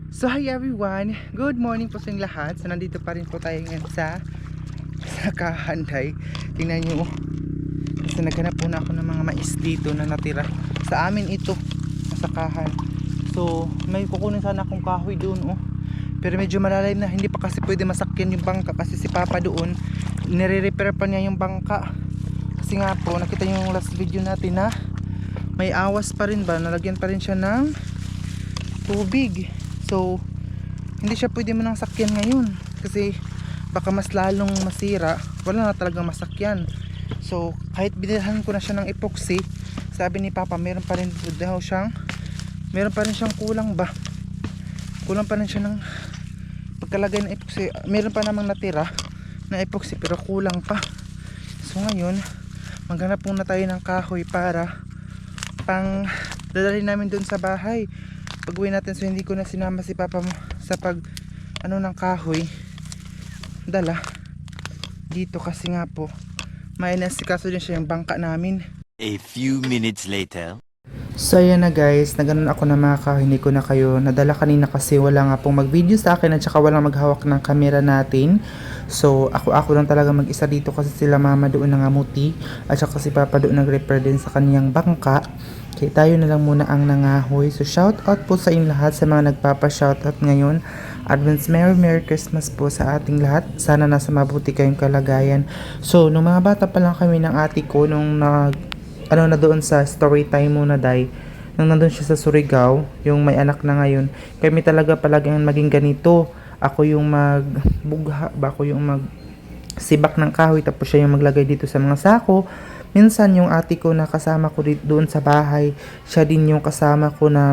So hi everyone, good morning po sa inyong lahat. So nandito pa rin po tayo ngayon sa Kahanday. Tingnan nyo, kasi naghanap po na ako ng mga mais dito na natira. Sa amin ito, sa Kahan. So may kukunin sana akong kahoy doon pero medyo malalim na, hindi pa kasi pwede masakyan yung bangka. Kasi si Papa doon, nire-repair pa niya yung bangka. Kasi nga po, nakita nyo yung last video natin na may awas pa rin ba, nalagyan pa rin siya ng tubig. So hindi siya pwede mo nang sakyan ngayon kasi baka mas lalong masira, wala na talagang masakyan. So kahit binilhan ko na siya ng epoxy, sabi ni Papa meron pa rin siyang kulang pa rin siya ng pagkalagay ng epoxy. Meron pa namang natira na epoxy pero kulang pa. So ngayon maghanap muna tayo ng kahoy para pang dadalhin namin doon sa bahay pag uwi natin. So hindi ko na sinama si Papa mo sa pag ng kahoy dala dito kasi nga po may nasikaso din siya yung bangka namin. A few minutes later. So ayan na guys, naganon ako na mga kahoy, hindi ko na kayo nadala kanina kasi wala nga pong mag video sa akin at saka walang maghawak ng camera natin. So ako lang talaga mag isa dito kasi sila mama doon nangamuti at saka si Papa doon nag-repair din sa kaniyang bangka. Okay, tayo na lang muna ang nangahoy. So shout out po sa inyong lahat sa mga nagpapa-shout out ngayon. Advance Merry Christmas po sa ating lahat. Sana nasa mabuti kayong kalagayan. So nung mga bata pa lang kami ng ate ko nung na doon sa story time muna day, nung nandun siya sa Surigao, yung may anak na ngayon, kami talaga palaging maging ganito. Ako yung magbugha, ako yung magsibak ng kahoy, tapos siya yung maglagay dito sa mga sako. Minsan yung ate ko na kasama ko doon sa bahay, siya din yung kasama ko na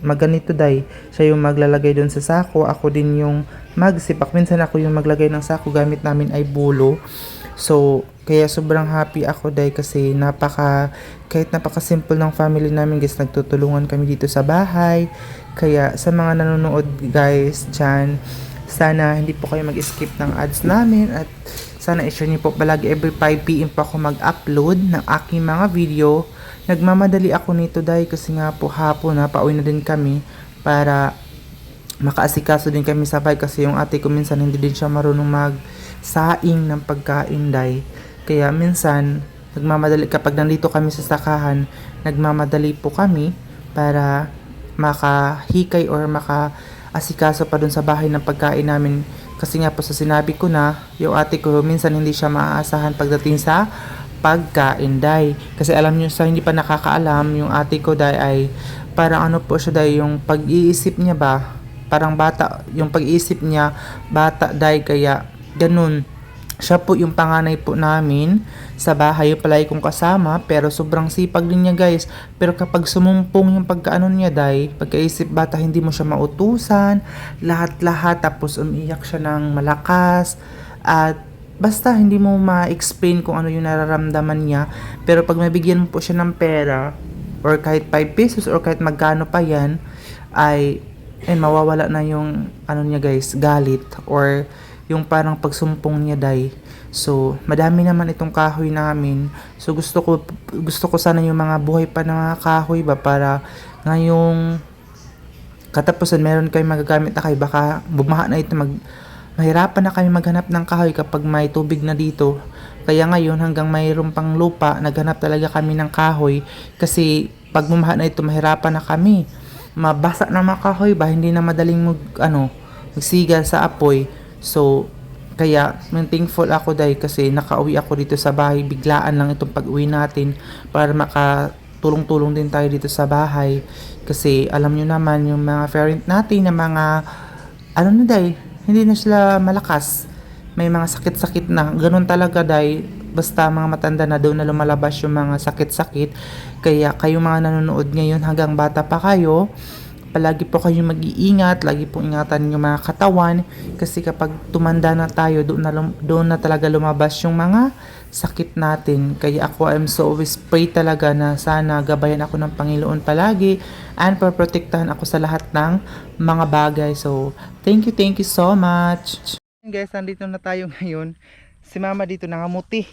magganito day. Siya yung maglalagay doon sa sako, ako din yung magsibak. Minsan ako yung maglagay ng sako, gamit namin ay bulo. So kaya sobrang happy ako day kasi kahit napaka-simple ng family namin guys, nagtutulungan kami dito sa bahay. Kaya sa mga nanonood guys dyan, sana hindi po kayo mag-skip ng ads namin at sana i-share niyo po palagi. Every 5 PM po ako mag-upload ng aking mga video. Nagmamadali ako nito day kasi nga po hapon na pauwi na din kami para makaasikaso din kami sa bahay kasi yung ate ko minsan hindi din siya marunong magsaing ng pagkain day. Kaya minsan nagmamadali kapag nandito kami sa sakahan, nagmamadali po kami para makahikay or makaasikaso pa dun sa bahay ng pagkain namin. Kasi nga po sa sinabi ko na, yung ate ko minsan hindi siya maaasahan pagdating sa pagkain day. Kasi alam niyo sa hindi pa nakakaalam, yung ate ko day ay parang po siya day, yung pag-iisip niya ba parang bata, yung pag-iisip niya bata day, kaya ganun. Siya po yung panganay po namin sa bahay, yung palagi kong kasama, pero sobrang sipag din niya guys. Pero kapag sumumpong yung pagkaano niya day, pagkaisip bata, hindi mo siya mautusan lahat, tapos umiyak siya ng malakas at basta hindi mo ma-explain kung ano yung nararamdaman niya. Pero pag mabigyan mo po siya ng pera or kahit 5 pesos or kahit magkano pa yan, ay mawawala na yung niya guys, galit or yung parang pagsumpong niya day. So madami naman itong kahoy namin. So gusto ko sana yung mga buhay pa na mga kahoy ba, para ngayong katapusan meron kayo magagamit na kayo. Baka bumaha na ito, mahirapan na kami maghanap ng kahoy kapag may tubig na dito. Kaya ngayon hanggang mayroon pang lupa, naghanap talaga kami ng kahoy kasi pag bumaha na ito mahirapan na kami. Mabasa na mga kahoy ba, hindi na madaling magsigal sa apoy. So kaya thankful ako dahil kasi nakauwi ako dito sa bahay, biglaan lang itong pag-uwi natin para makatulong-tulong din tayo dito sa bahay. Kasi alam nyo naman yung mga parent natin na mga na dahil hindi na sila malakas, may mga sakit-sakit na ganun talaga dahil basta mga matanda na doon na lumalabas yung mga sakit-sakit. Kaya kayo mga nanonood ngayon, hanggang bata pa kayo, palagi po kayong mag-iingat, lagi po ingatan yung mga katawan kasi kapag tumanda na tayo, doon na talaga lumabas yung mga sakit natin. Kaya ako, I'm so always pray talaga na sana gabayan ako ng Panginoon palagi and paprotektahan ako sa lahat ng mga bagay. So thank you so much guys. Nandito na tayo ngayon. Si mama dito nangamuti.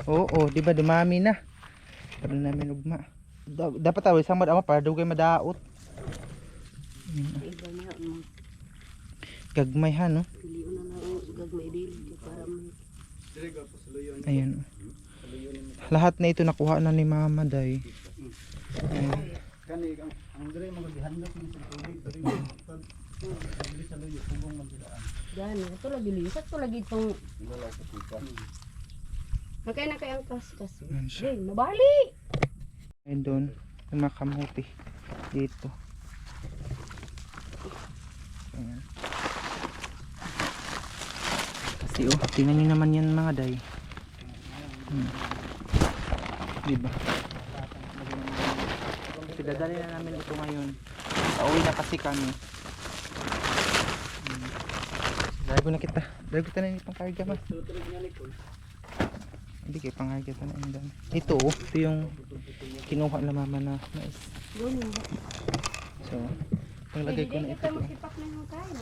Oo, di ba dumami na. Para namin ugma. Dapat tayo isang madama para dugay madaot. Gagmay ha, no? Pili na lang gagmay dili para may Ayan. Lahat na ito nakuha na ni Mama Day. Ayan. Kani ang dire mo gihandok ni sa tubig diri diri sa luyo pugong magdaan. gani. Ito lagi lisat to lagi itong Wala sa kita. nakay na kay ang kas. Ayan siya. Hey, nabali. Ayan doon. Yung mga kamuti. Dito. Ayan. Kasi oh, tingnan nyo naman yan mga day. Diba? Kasi dadali na namin ito ngayon. Pauwi na kasi kami. Drive na kita. Drive kita na yung pangkarga ma. Tutunog niya ni Paul. Hindi kayo pangkarga ito na indan. Ito oh. Ito yung kinuha na mama na mais. Gani. So, panglagay ko na ito. Kita masipak na yung kain.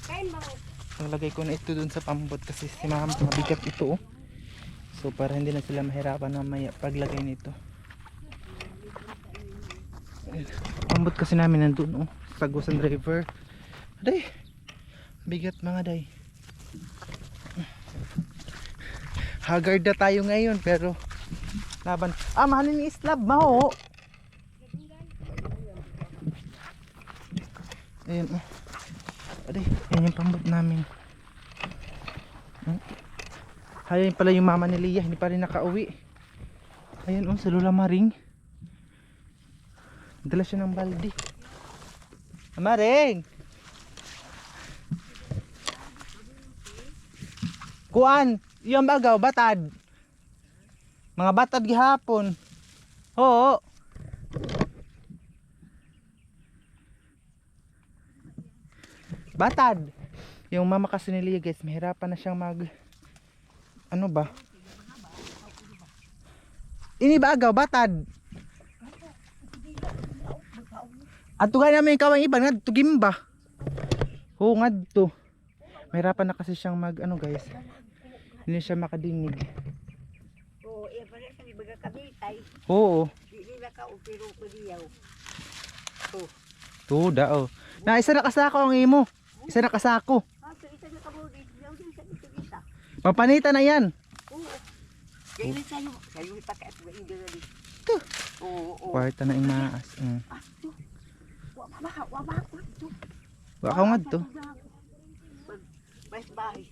Kain ba? Panglagay ko na ito dun sa pambot kasi si mama mabigat ito oh. So para hindi na sila mahirapan na may paglagay nito. Ayan. Pambot kasi namin nandun oh. Sagusan driver. Aday. Bigat mga day. Haggard na tayo ngayon pero laban. Ah, mahalin yung slab maho. Ayan oh. Aday, yan yung pambot namin. Ayan pala yung mama ni Leah, hindi pa rin nakauwi. Ayan oh, sa Lola Maring. Dala siya ng balde. Maring! Kuan, yung bagaw, batad. Mga batad gihapon. Oo. Batad. Yung mama kasi ni Leah guys, mahirapan na siyang mag ano ba? Ini bagaw, batad. Ato nga namin ikaw ang ibang nagtugim ba? Oo nga to. Mahirapan na kasi siyang mag ano guys. Hindi siya makadinig. Oo, iya pa rin sa ibaga kabitay. Oo. Di nila ka upiro ko diyaw. Tuda oh. Na isa na kasako ang imo. Isa na kasako. So isa na kabudi. Diyaw din sa isa. Papanita na yan. Oo. Kailan sa'yo? Sa'yo ipakaat ba hindi na di? Oo. Kwarta na imaas. Wabak. Wakaw nga to. Mas bahay.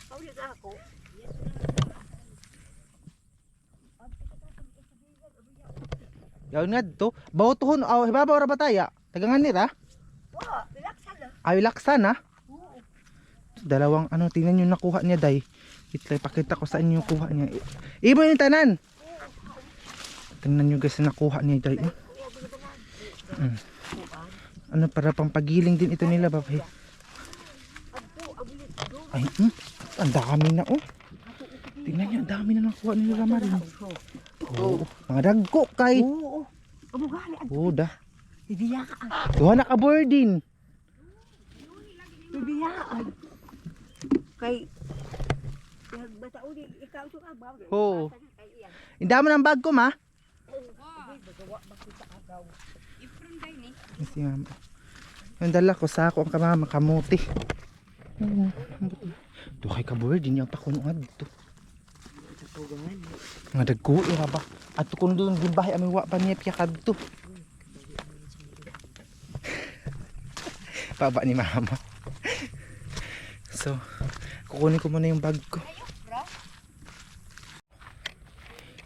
Paulit ako. Yun nga to. Bautuhon. Hibabaw ra ba taya? Tagangan nila. Wow, relaxan na. Ay laksan ha. Dalawang ano, tingnan nyo nakuha niya day. Itlay, pakita ko sa inyo yung kuha niya. Ibo yung tanan. Tingnan nyo guys na nakuha niya day. Ano para pang pagiling din ito nila babe. Ay, ang dami na oh. Tingnan nyo, ang dami na nakuha nila Maring. Oo, mga dagko kay. Oo. Abugali. Oo da. Ibiyaan. Duha na ka boarding. Ibiyaan. Kay nagbata uli ikaw to ka ba? Oo. Inda mo ng bag ko ma. Kasi mama. Yung dala ko sa ako ang kamama kamuti. Duha kay ka boarding yung pakunuad dito. Mga dagko ira ba? At kung doon gibahay ami wa pa niya piya kadto. Baba ni mama. So, kukunin ko muna yung bag ko.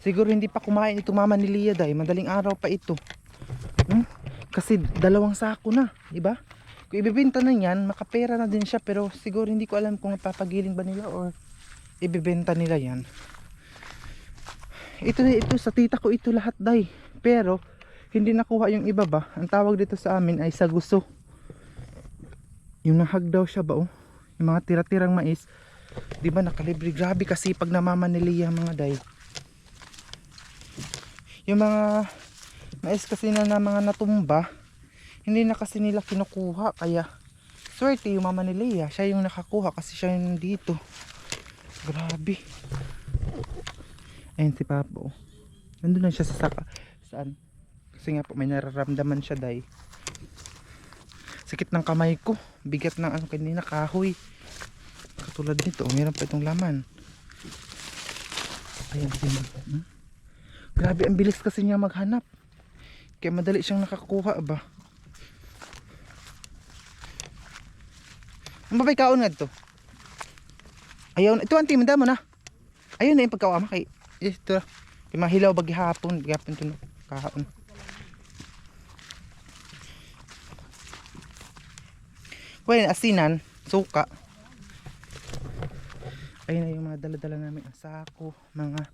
Siguro hindi pa kumain ito mama ni Leah dahil madaling araw pa ito. Kasi dalawang sako na, di ba? Kung ibebenta na yan, makapera na din siya pero siguro hindi ko alam kung papagiling ba nila or ibebenta nila yan. Ito sa tita ko ito lahat day. Pero hindi nakuha yung iba ba? Ang tawag dito sa amin ay saguso. Yung nahag daw siya ba oh? Yung mga tira-tirang mais, di ba nakalibre? Grabe kasi pag namama ni Leah mga day. Yung mga mais kasi na mga natumba, hindi na kasi nila kinukuha. Kaya swerte yung mama ni Leah, siya yung nakakuha kasi siya yung dito. Grabe. Ayun si Papa oh. Nandun lang siya sa saka. Saan? Kasi nga po may nararamdaman siya day. Sakit ng kamay ko. Bigat ng ano kanina, kahoy. Katulad nito, meron pa itong laman. Ayan, grabe, ang bilis kasi niya maghanap. Kaya madali siyang nakakuha ba. Ang babay kaon nga ito. Ayaw, ito ang timanda mo na. Ayun na yung pagkawama kay ito. Kay mahilaw bagi hapon ito na kaon. Well, asinan, suka. Ayun na yung mga dala-dala namin, ang sako, mga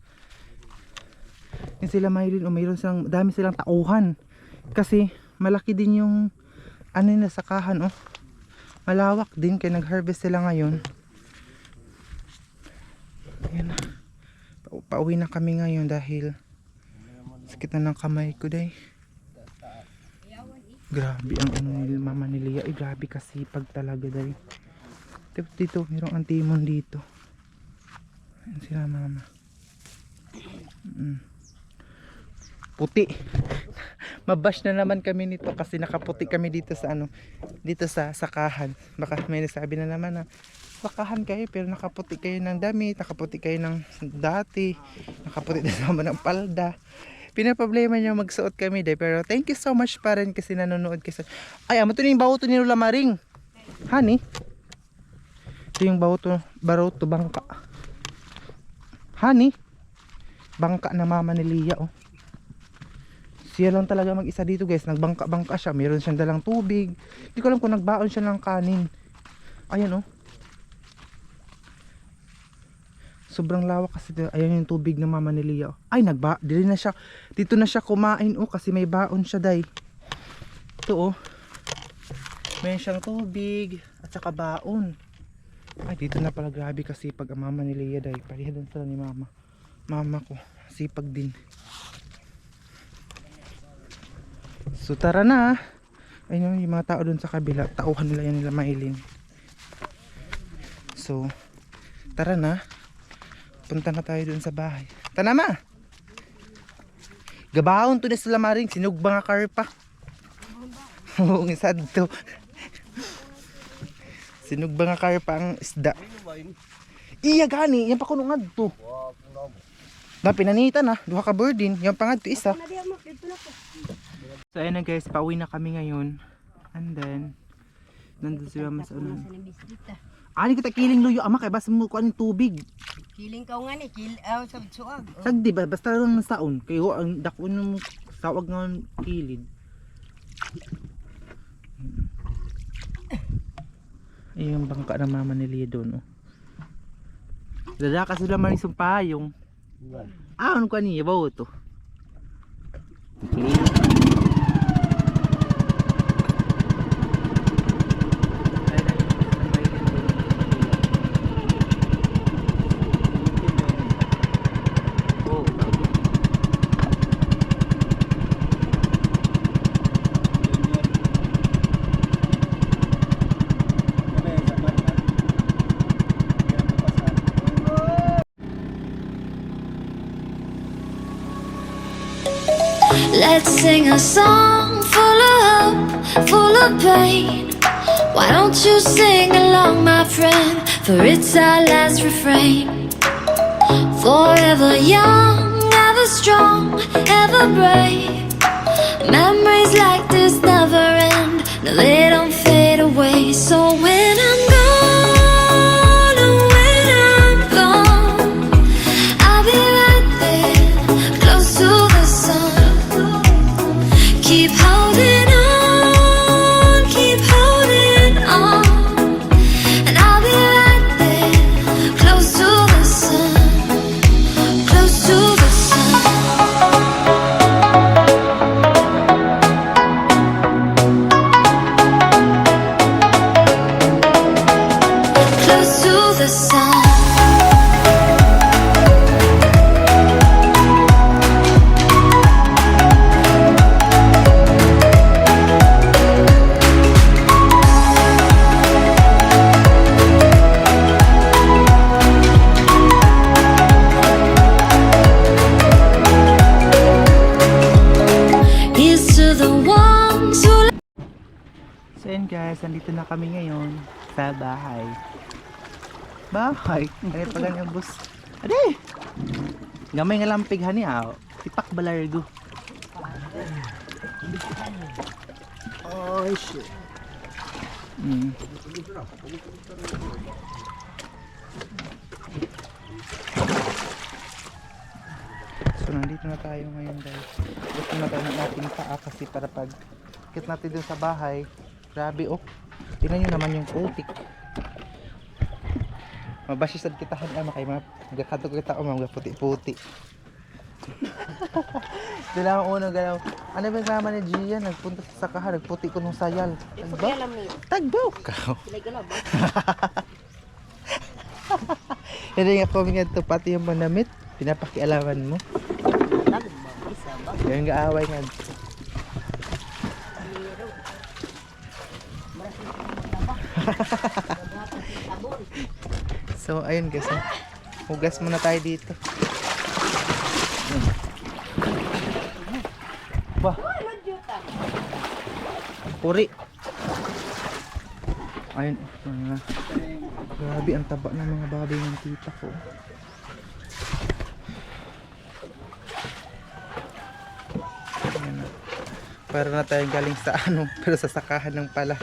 yung sila mahilin o mayroon silang, dami silang tauhan kasi malaki din yung ano na sakahan, oh malawak din kaya nag-harvest sila ngayon. Ayan na, pauwi na kami ngayon dahil sakit na ng kamay ko day. Grabe ang ano ni mama ni Lia, grabe kasi pag talaga day. Dito mayroong antimon dito. Ayan sila mama. Puti. Mabash na naman kami nito kasi nakaputi kami dito sa ano, dito sa sakahan. Baka may nasabi na naman na sakahan kayo pero nakaputi kayo ng damit, nakaputi kayo ng dati, nakaputi din naman ng palda. Pinaproblema niya magsuot kami day, pero thank you so much pa rin kasi nanonood kasi. Ay, amo to yung bawo to ni Lola Maring. Honey. Ito yung bawo to bangka. Honey. Bangka na mama ni Lia, oh. Siya lang talaga mag-isa dito, guys. Nagbangka-bangka siya. Meron siyang dalang tubig. Hindi ko alam kung nagbaon siya ng kanin. Ayan, oh. Sobrang lawak kasi dito. Ayan yung tubig ng mama ni Lia, oh. Ay, dili na siya. Dito na siya kumain, oh, kasi may baon siya, day. Ito, oh. Meron siyang tubig at saka baon. Ay, dito na pala, grabe kasi pag ang mama ni Lia, day. Parihan sila ni mama. Mama ko, sipag din. So tara na. Ayun yung mga tao doon sa kabila, tauhan nila yan nila Maylin. So tara na. Punta na tayo doon sa bahay. Tana ma. Gabahon to na sila Maring, sinugba nga karpa. Oo, isad to. Sinugba nga karpa ang isda. Iya gani, yan pa kuno ngadto. Na pinanita na, duha ka birdin, yung pangad to isa. So ayun na guys, pauwi na kami ngayon. And then nandun sila mas unan. Ani kita kiling luyo ama kay basta mo kuan tubig. Kiling ka nga ni, sa suag. Sagdi ba basta lang saon kay ho ang dakon mo sawag nga kilid. Ayun yung bangka ng mama ni Lia doon, oh. Dada ka sila man isang payong. Ah, ano ka niya ba ito? Okay. Let's sing a song full of hope, full of pain. Why don't you sing along, my friend? For it's our last refrain. Forever young, ever strong, ever brave. Memories like this never end. No, they don't fade away. So when I'm gone, oh, when I'm gone, I'll be right there, close to the sun. Keep holding on, and I'll be right there, close to the sun, close to the sun. Close to the sun. So yun guys, nandito na kami ngayon sa bahay. Bahay? Ano pa ganyan bus? Ade! Gamay nga lampig hani ah. Tipak balargo. Oh, shit. So nandito na tayo ngayon guys. Gusto na tayo ng ating paa kasi para pag kit natin dun sa bahay. Grabe oh. Tingnan nyo naman yung putik. Mabasisad kita han makay mga gakadto kita o mga puti-puti. Ito lang ang unang galaw. Ano ba yung naman ni Gia? Nagpunta sa sakahan, nagputi ko nung sayal. Tagbaw? Tagbaw ka. Hindi nga po nga ito, pati yung manamit. Pinapakialaman mo. Yung gaaway nga. So ayun guys, hugas muna tayo dito. Bah. Puri. Ayun, grabe ang taba ng mga baboy ng tita ko. Ayan na. Para na tayong galing sa ano, pero sa sakahan ng pala.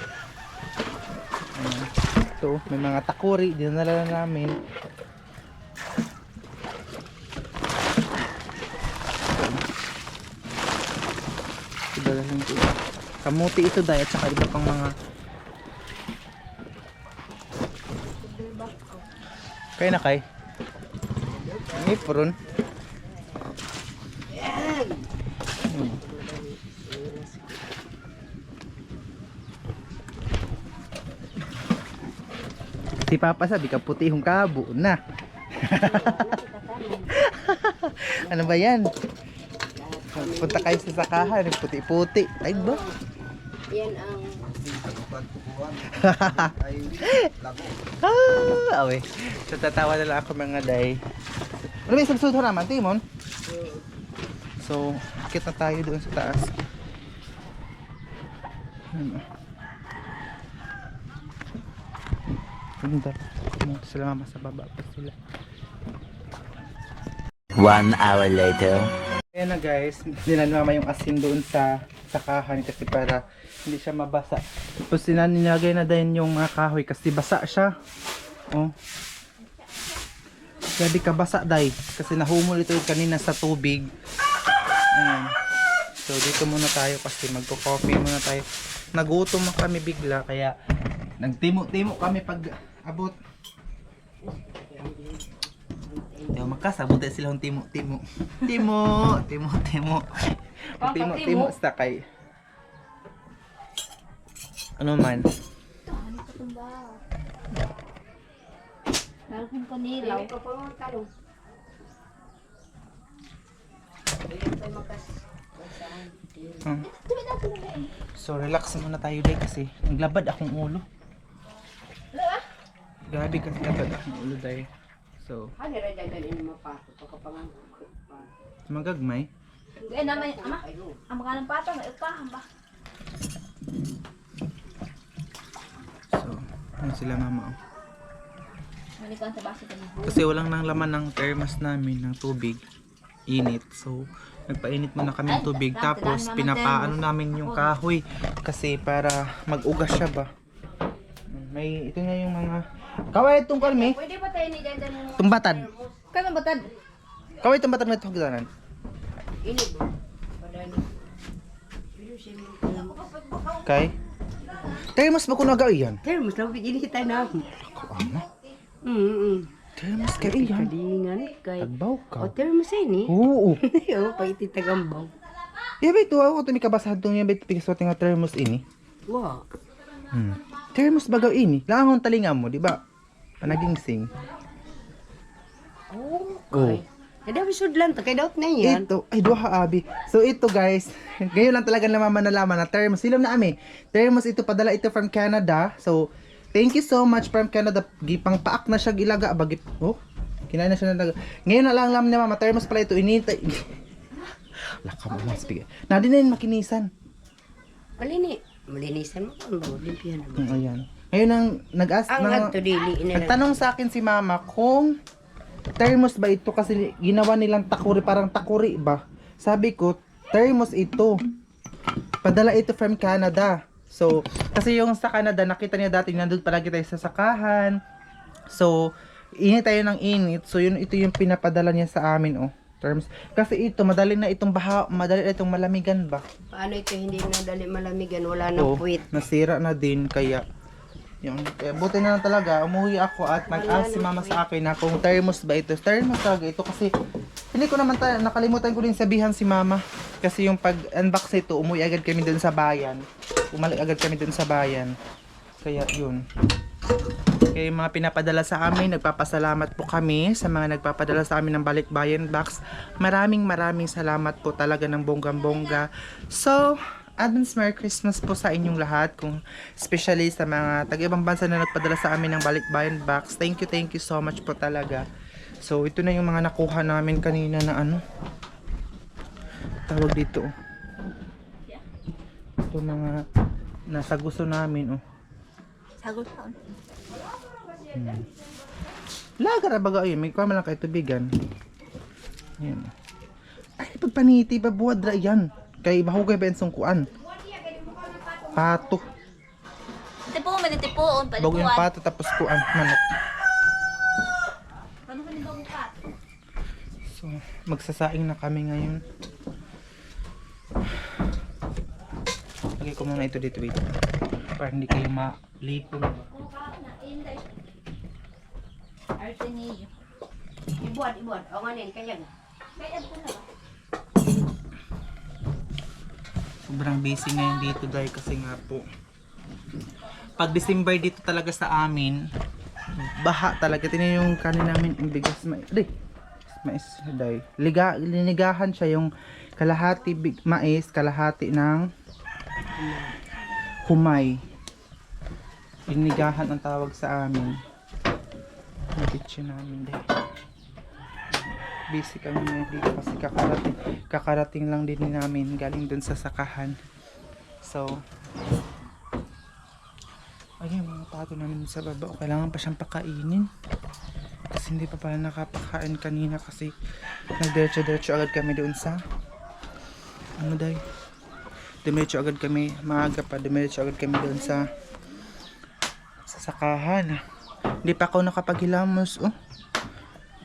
Ayan. So, may mga takuri, dinala na namin. Lang ito. Kamuti ito dahil at saka iba pang mga kaya na kay apron. Si Papa sabi ka puti yung kabo na. Ano ba yan? Punta kayo sa sakahan, puti-puti. Ay ba? Yan ang Awe. So tatawa na lang ako mga day. Ano ba yung sabsud naman, Timon? So, akit na tayo doon sa taas. Ganda. Sila mama sa baba pa sila. 1 hour later. Ayan na guys, nilanmama yung asin doon sa sakahan kasi para hindi siya mabasa. Tapos nilagay na din yung mga kahoy kasi basa siya. Oh. Grabe ka basa day kasi nahumol ito kanina sa tubig. Ayan. So dito muna tayo kasi magko-coffee muna tayo. Nagutom na kami bigla kaya nagtimo-timo kami pag abot. Yung makasabot ay sila yung timo-timo. Timo-timo. Timo-timo sa kay. Ano man? Lalakong kanilaw. Ikaw pa mga talong. So relax muna tayo day kasi naglabad akong ulo. Grabe kasi labad akong ulo day. So, Hani ra dagan ini mapato pagkapangan. magagmay. Gaya naman, ama. Ang mga ng pato, may upahan ba? So, ano sila mama. Oh. Malikaw sa baso kami. Kasi walang nang laman ng thermos namin ng tubig. Init. So, nagpainit muna kami ng tubig. Tapos, pinapaano namin yung kahoy. Kasi para mag-ugas siya ba. May, ito nga yung mga... Kaway itong kalmi. Pwede ba tayo ni dandan mo? Tumbatad. Kaya batad. Kaway itong batad na ito hagdanan. Ini ba? Padani. Kay? Thermos ba kung nagaw iyan? Termos lang ini kita na. Ako ano? Thermos ka Kay iyan? kadingan kay. Tagbaw ka. O termos ini. Oo. O pa ititagambaw. Yabe ito ako ito may kabasahan itong yabe ito pigaswate nga thermos ini. Wa. Thermos bagaw ini. Langon talinga mo, di ba? Panaging sing. Oh. Oh. Kada bisudlan ta kay daot na yan. Ito, ay duha abi. So ito guys, ngayon lang talaga nalaman na thermos. Silom na ami. Thermos ito padala ito from Canada. So thank you so much from Canada. Gipang paak na siya gilaga bagit. Oh. Kinain na siya ng daga. Ngayon na lang alam niya mama, thermos pala ito inintay. Laka mo mas bigay. Na din na yun makinisan. Alini. Malinisan mo kung ba, limpihan mo. Ayan. Ngayon ang nag-ask Ang adto dili na nagtanong sa akin si mama kung thermos ba ito kasi ginawa nilang takuri, parang takuri ba? Sabi ko, thermos ito. Padala ito from Canada. So, kasi yung sa Canada, nakita niya dati, nandun palagi tayo sa sakahan. So, init tayo ng init. So, ito yung pinapadala niya sa amin, oh. Terms. Kasi ito, madali na itong malamigan ba? Paano ito hindi na dali malamigan, wala nang Oo, puwit. nasira na din, kaya buti na lang talaga, umuwi ako at nag-ask si mama sa akin na kung thermos ba ito. Thermos talaga ito kasi hindi ko naman nakalimutan ko din sabihan si mama. Kasi yung pag-unbox nito, umuwi agad kami dun sa bayan. Umalik agad kami dun sa bayan. Kaya yun. Kaya yung mga pinapadala sa amin, nagpapasalamat po kami sa mga nagpapadala sa amin ng Balikbayan Box. Maraming salamat po talaga ng bonggang-bongga. So, advance Merry Christmas po sa inyong lahat, kung especially sa mga taga-ibang bansa na nagpadala sa amin ng Balikbayan Box. Thank you so much po talaga. So, ito na yung mga nakuha namin kanina na ano, tawag dito. Ito mga nasa gusto namin, oh. Sagot ka. Laga ra baga ay may kuha man lang kay tubigan. Ayan. Ay pagpaniti pa buwad ra yan. Kay bahugay pa ensong kuan. Pato. Tipo, may natipuon. Bago yung pato tapos kuan manok. Paano ka nito bukat? So magsasaing na kami ngayon. Lagay ko muna ito dito dito. Para hindi kayo malipong. Arsenio. Ibuat. O nganin, kaya nga. Kaya ko na ba? Sobrang busy ngayon dito dahil kasi nga po pag December dito talaga sa amin baha talaga. Tingnan yung kanin namin yung bigas mais dahil linigahan siya, yung kalahati mais, kalahati ng humay. Linigahan ang tawag sa amin. Kitchen namin dahil busy kami ngayon dito kasi kakarating lang din namin galing dun sa sakahan. So ayun, mga pato namin sa baba, kailangan pa siyang pakainin kasi hindi pa pala nakapakain kanina kasi nagdiretso agad kami doon sa ano dahil dumiretso agad kami, maaga pa dumiretso agad kami doon sa sakahan. Hindi pa ako nakapaghilamos, oh.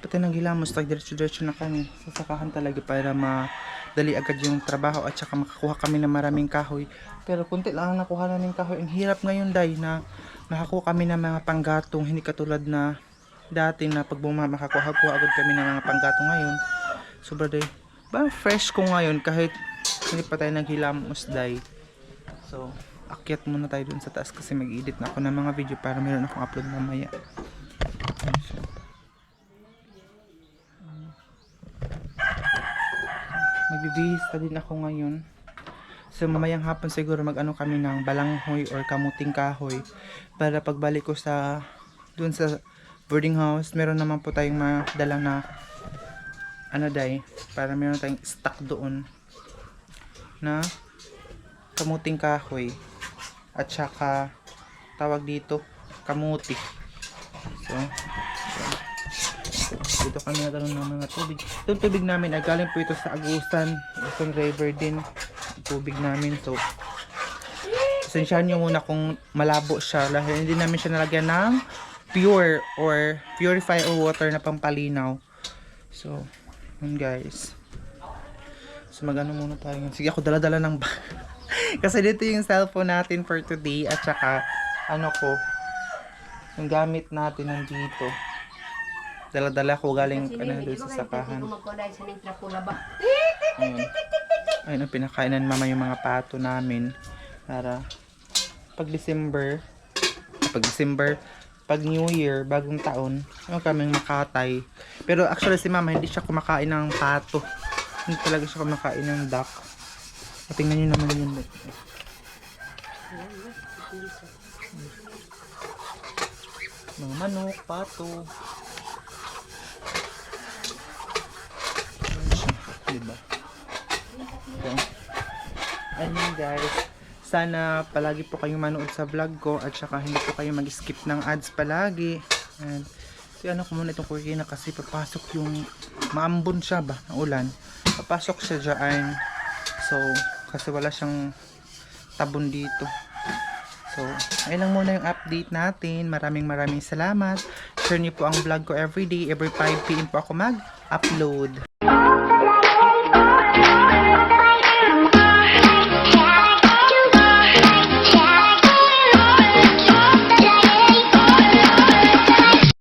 Pati naghilamos, diretso na kami. Sasakahan talaga para madali agad yung trabaho at saka makakuha kami ng maraming kahoy. Pero kunti lang ang nakuha namin kahoy. Ang hirap ngayon dahil na makakuha kami ng mga panggatong. Hindi katulad na dati na pag makakuha agad kami ng mga panggatong ngayon. Sobra dahil. Fresh ko ngayon kahit hindi pa tayo naghilamos dahil. So, akyat muna tayo dun sa taas kasi mag-edit na ako ng mga video para meron akong upload mamaya. Magbibihis pa din ako ngayon. So mamayang hapon siguro mag-ano kami ng balanghoy or kamuting kahoy para pagbalik ko sa dun sa boarding house, meron naman po tayong madala na ano dahil para meron tayong stock doon na kamuting kahoy at saka tawag dito kamuti. So dito kami nagkaroon ng mga tubig. Itong tubig namin ay galing po ito sa Agusan, Agusan River din tubig namin. So sensyahan nyo muna kung malabo siya dahil hindi namin siya nalagyan ng pure or purified water na pampalinaw. So yun guys, so magano muna tayo. Sige ako dala-dala ng kasi dito yung cellphone natin for today at saka ano ko yung gamit natin nandito. Dala-dala ko galing doon sa sakahan. Ayun ang pinakainan mama yung mga pato namin para pag December, pag New Year, bagong taon, yung kaming makatay. Pero actually si mama hindi siya kumakain ng pato. Hindi talaga siya kumakain ng duck. Tingnan nyo naman yun. Mga manok, pato. Diba? Okay. Ayun guys. sana palagi po kayong manood sa vlog ko at saka hindi po kayo mag-skip ng ads palagi. And ano ko muna itong kurkina kasi papasok yung maambon siya ba ng ulan. Papasok siya dyan. So kasi wala siyang tabon dito. So, ayun lang muna yung update natin. Maraming salamat. Share niyo po ang vlog ko everyday. Every 5 PM po ako mag-upload.